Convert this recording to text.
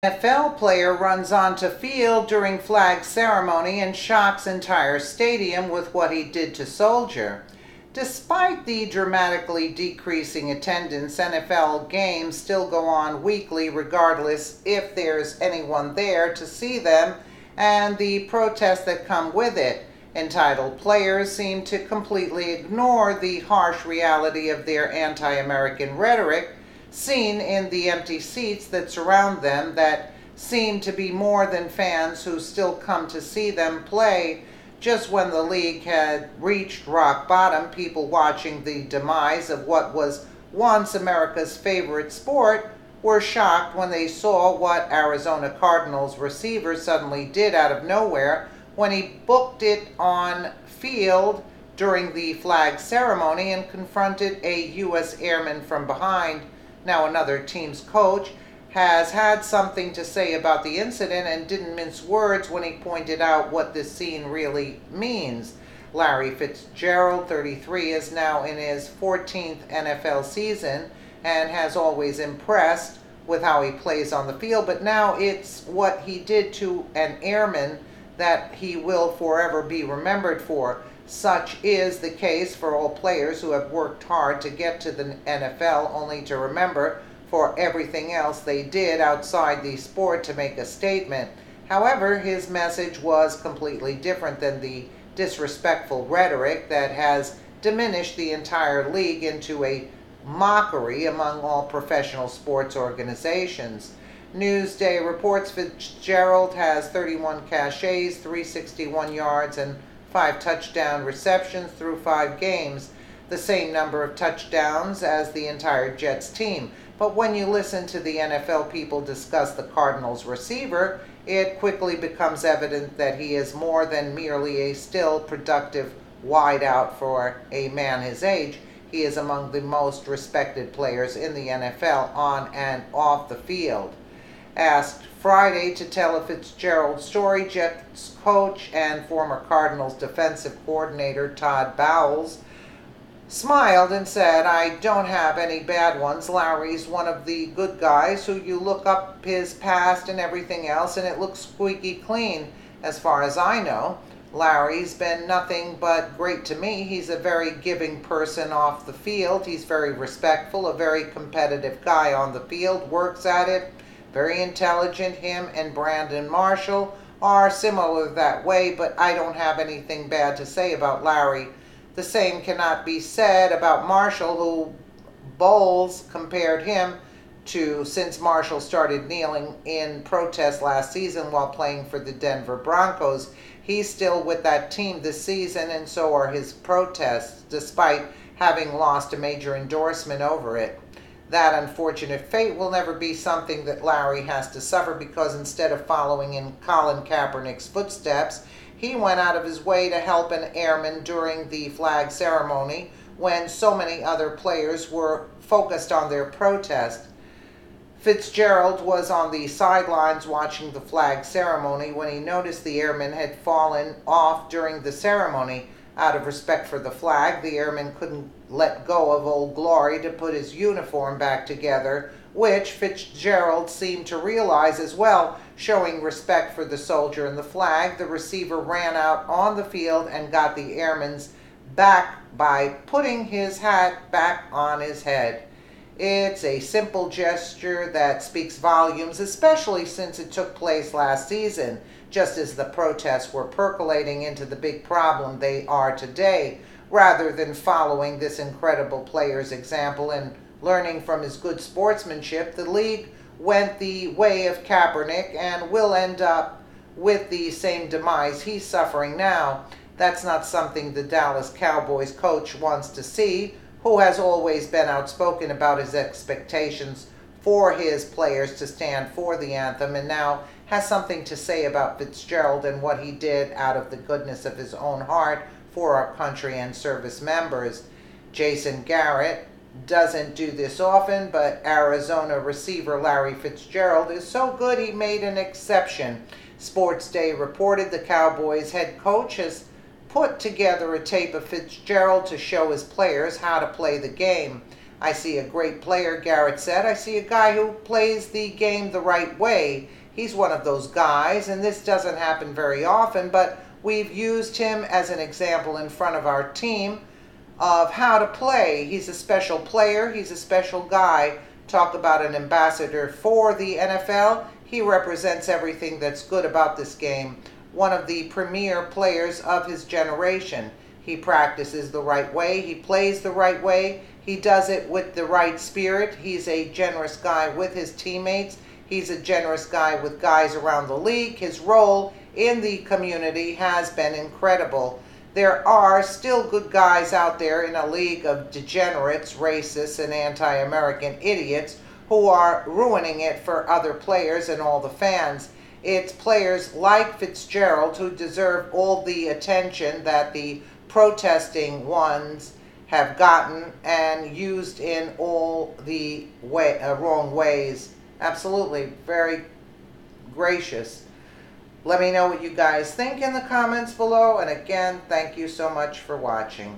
NFL player runs onto field during flag ceremony and shocks entire stadium with what he did to soldier. Despite the dramatically decreasing attendance, NFL games still go on weekly regardless if there's anyone there to see them and the protests that come with it. Entitled players seem to completely ignore the harsh reality of their anti-American rhetoric seen in the empty seats that surround them that seem to be more than fans who still come to see them play. Just when the league had reached rock bottom, people watching the demise of what was once America's favorite sport were shocked when they saw what Arizona Cardinals receiver suddenly did out of nowhere when he booked it on field during the flag ceremony and confronted a U.S. airman from behind. Now another team's coach has had something to say about the incident and didn't mince words when he pointed out what this scene really means. Larry Fitzgerald, 33, is now in his 14th NFL season and has always impressed with how he plays on the field, but now it's what he did to an airman that he will forever be remembered for. Such is the case for all players who have worked hard to get to the NFL, only to remember for everything else they did outside the sport to make a statement. However, his message was completely different than the disrespectful rhetoric that has diminished the entire league into a mockery among all professional sports organizations. Newsday reports Fitzgerald has 31 catches, 361 yards, and 5 touchdown receptions through 5 games, the same number of touchdowns as the entire Jets team. But when you listen to the NFL people discuss the Cardinals receiver, it quickly becomes evident that he is more than merely a still productive wideout for a man his age. He is among the most respected players in the NFL on and off the field. Asked Friday to tell a Fitzgerald story, Jets coach and former Cardinals defensive coordinator Todd Bowles smiled and said, "I don't have any bad ones. Larry's one of the good guys who you look up his past and everything else and it looks squeaky clean as far as I know. Larry's been nothing but great to me. He's a very giving person off the field. He's very respectful, a very competitive guy on the field, works at it. Very intelligent. Him and Brandon Marshall are similar that way, but I don't have anything bad to say about Larry. The same cannot be said about Marshall, who Bowles compared him to since Marshall started kneeling in protest last season while playing for the Denver Broncos. He's still with that team this season, and so are his protests, despite having lost a major endorsement over it. That unfortunate fate will never be something that Larry has to suffer because instead of following in Colin Kaepernick's footsteps, he went out of his way to help an airman during the flag ceremony when so many other players were focused on their protest. Fitzgerald was on the sidelines watching the flag ceremony when he noticed the airman had fallen off during the ceremony. Out of respect for the flag, the airman couldn't let go of Old Glory to put his uniform back together, which Fitzgerald seemed to realize as well. Showing respect for the soldier and the flag, the receiver ran out on the field and got the airman's back by putting his hat back on his head. It's a simple gesture that speaks volumes, especially since it took place last season, just as the protests were percolating into the big problem they are today. Rather than following this incredible player's example and learning from his good sportsmanship, the league went the way of Kaepernick and will end up with the same demise he's suffering now. That's not something the Dallas Cowboys coach wants to see, who has always been outspoken about his expectations for his players to stand for the anthem, and now has something to say about Fitzgerald and what he did out of the goodness of his own heart for our country and service members. Jason Garrett doesn't do this often, but Arizona receiver Larry Fitzgerald is so good he made an exception. Sports Day reported the Cowboys head coach has put together a tape of Fitzgerald to show his players how to play the game. I see a great player, Garrett said. I see a guy who plays the game the right way. He's one of those guys, and this doesn't happen very often, but we've used him as an example in front of our team of how to play. He's a special player. He's a special guy. Talk about an ambassador for the NFL. He represents everything that's good about this game. One of the premier players of his generation. He practices the right way. He plays the right way. He does it with the right spirit. He's a generous guy with his teammates. He's a generous guy with guys around the league. His role in the community has been incredible. There are still good guys out there in a league of degenerates, racists, and anti-American idiots who are ruining it for other players and all the fans. It's players like Fitzgerald who deserve all the attention that the protesting ones have gotten and used in all the wrong ways. Absolutely, very gracious. Let me know what you guys think in the comments below, and again, thank you so much for watching.